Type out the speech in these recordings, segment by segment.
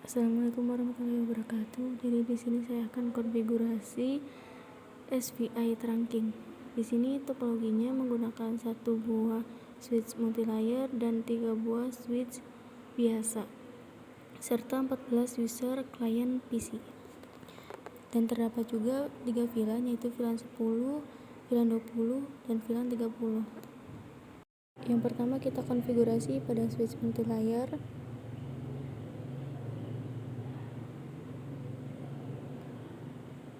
Assalamualaikum warahmatullahi wabarakatuh. Jadi di sini saya akan konfigurasi SPI trunking. Di sini topologinya menggunakan satu buah switch multilayer dan 3 buah switch biasa serta 14 user client PC. Dan terdapat juga 3 VLAN, yaitu VLAN 10, VLAN 20, dan VLAN 30. Yang pertama kita konfigurasi pada switch multilayer.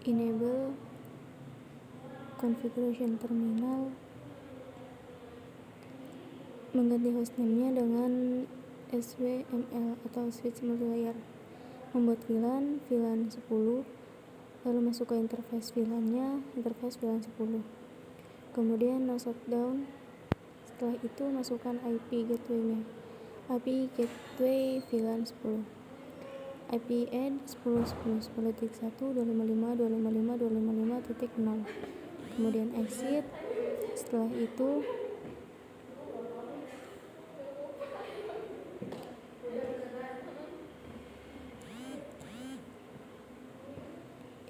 Enable configuration terminal, mengganti hostname-nya dengan SWML atau switch multilayer, membuat VLAN 10, lalu masuk ke interface VLAN-nya, interface VLAN 10, kemudian no shutdown. Setelah itu masukkan IP gateway-nya, IP gateway VLAN 10, IP add 10.10.1.255.255.255.0, kemudian exit. Setelah itu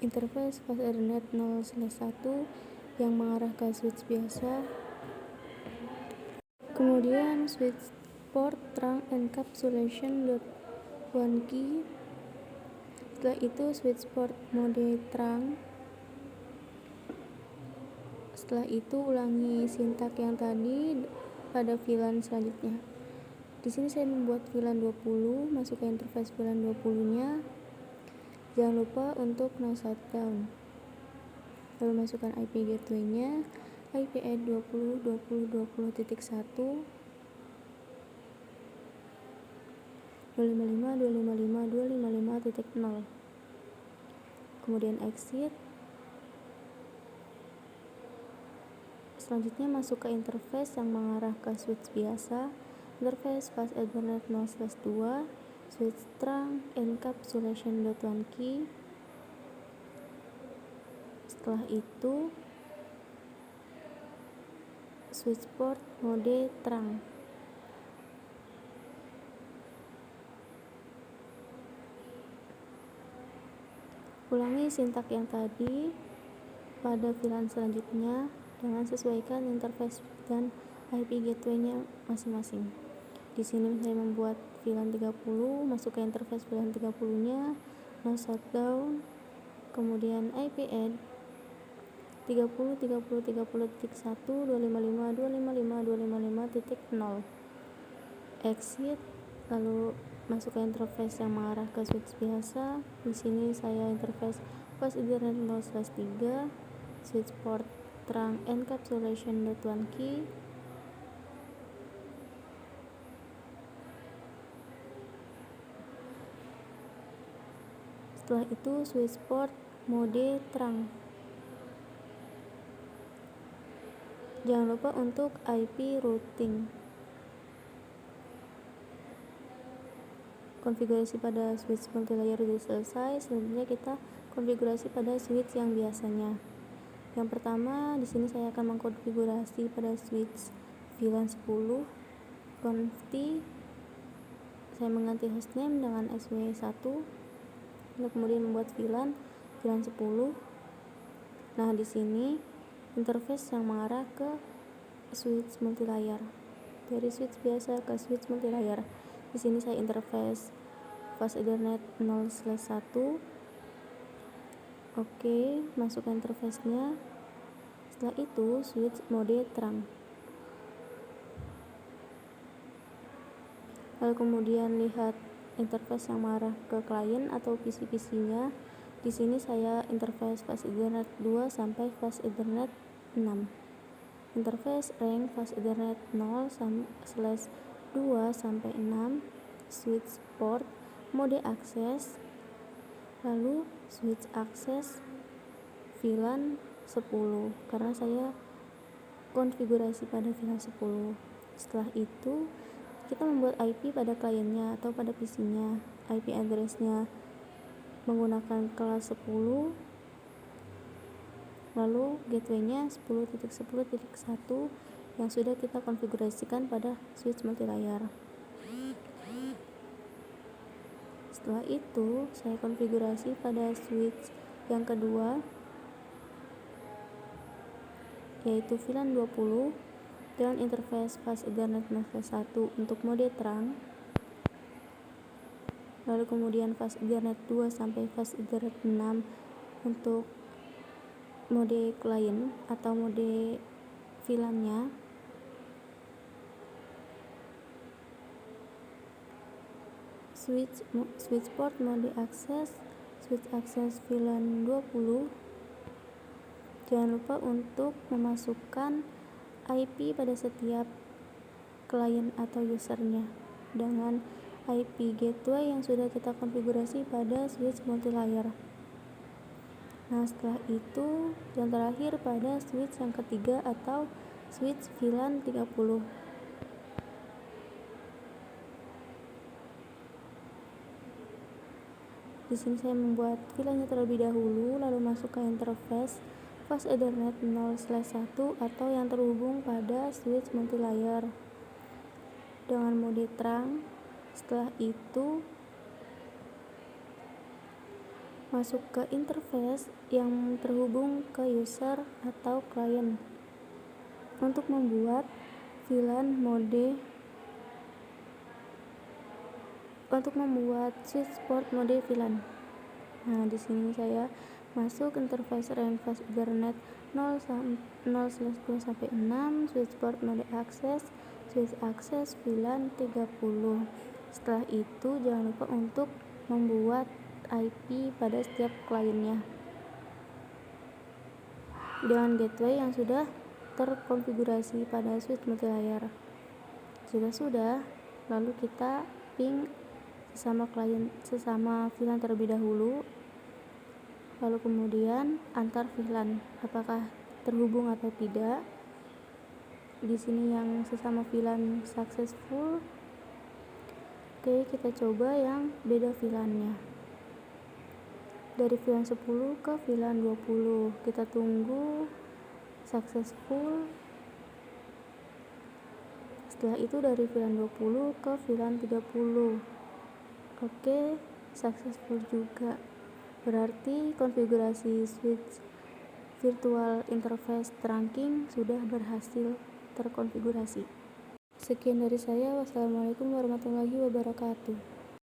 interface fast Ethernet 0/1 yang mengarah ke switch biasa, kemudian switch port trunk encapsulation.1 key. Setelah itu switch port mode trunk. Setelah itu ulangi sintak yang tadi pada VLAN selanjutnya. Di sini saya membuat VLAN 20, masuk ke interface VLAN 20-nya. Jangan lupa untuk no shutdown. Lalu masukkan IP gateway-nya, IP add 20.20.20.1 255.255.255.0, kemudian exit. Selanjutnya masuk ke interface yang mengarah ke switch biasa, interface fast Ethernet 0/2, switch trunk encapsulation.1 key. Setelah itu switch port mode trunk. Ulangi sintak yang tadi pada VLAN selanjutnya dengan sesuaikan interface dan IP gateway-nya masing-masing. Di sini saya membuat VLAN 30, masuk ke interface VLAN 30-nya, no shutdown, kemudian IP add 30.30.30.1.255.255.255.0, exit. Lalu masuk ke interface yang mengarah ke switch biasa. Di sini saya interface fast Ethernet 0/3, switch port trunk encapsulation.1 key. Setelah itu switch port mode trunk. Jangan lupa untuk IP routing. Konfigurasi pada switch multilayer sudah selesai. Selanjutnya kita konfigurasi pada switch yang biasanya. Yang pertama, di sini saya akan mengkonfigurasi pada switch VLAN 10. Confi, saya mengganti hostname dengan SW1, lalu kemudian membuat VLAN 10. Nah, di sini interface yang mengarah ke switch multilayer, dari switch biasa ke switch multilayer. Di sini saya interface fast Ethernet 0/1. Oke, masuk ke interface-nya. Setelah itu switch mode trunk. Lalu kemudian lihat interface yang mengarah ke klien atau PC-PC-nya. Di sini saya interface fast Ethernet 2 sampai fast Ethernet 6. Interface rank fast Ethernet 0/2 sampai 6, switch port mode akses, lalu switch akses VLAN 10 karena saya konfigurasi pada VLAN 10. Setelah itu kita membuat IP pada kliennya atau pada PC-nya. IP address-nya menggunakan kelas 10, lalu gateway-nya 10.10.1 yang sudah kita konfigurasikan pada switch multilayer. setelah itu saya konfigurasi pada switch yang kedua, yaitu VLAN 20 dengan interface fast Ethernet 0/1 untuk mode terang, lalu kemudian fast Ethernet 2 sampai fast Ethernet 6 untuk mode client atau mode VLAN-nya. Switch port mode akses, switch akses VLAN 20. Jangan lupa untuk memasukkan IP pada setiap klien atau usernya dengan IP gateway yang sudah kita konfigurasi pada switch multilayer. Nah, setelah itu yang terakhir pada switch yang ketiga atau switch VLAN 30. Di sini saya membuat VLAN-nya terlebih dahulu, lalu masuk ke interface fast Ethernet 0/1 atau yang terhubung pada switch multilayer dengan mode terang. Setelah itu masuk ke interface yang terhubung ke user atau klien untuk membuat switch port mode VLAN. Nah, di sini saya masuk interface RAN fast Ethernet 0/2 sampai 6, switch port mode akses, switch akses VLAN 30. Setelah itu jangan lupa untuk membuat IP pada setiap kliennya dengan gateway yang sudah terkonfigurasi pada switch multilayer. Jika sudah, lalu kita ping sesama VLAN terlebih dahulu, lalu kemudian antar VLAN apakah terhubung atau tidak. Di sini yang sesama VLAN successful. Oke, kita coba yang beda VLAN-nya. Dari VLAN 10 ke VLAN 20. Kita tunggu successful. Setelah itu dari VLAN 20 ke VLAN 30. Oke, successful juga. Berarti konfigurasi switch virtual interface trunking sudah berhasil terkonfigurasi. Sekian dari saya. Wassalamualaikum warahmatullahi wabarakatuh.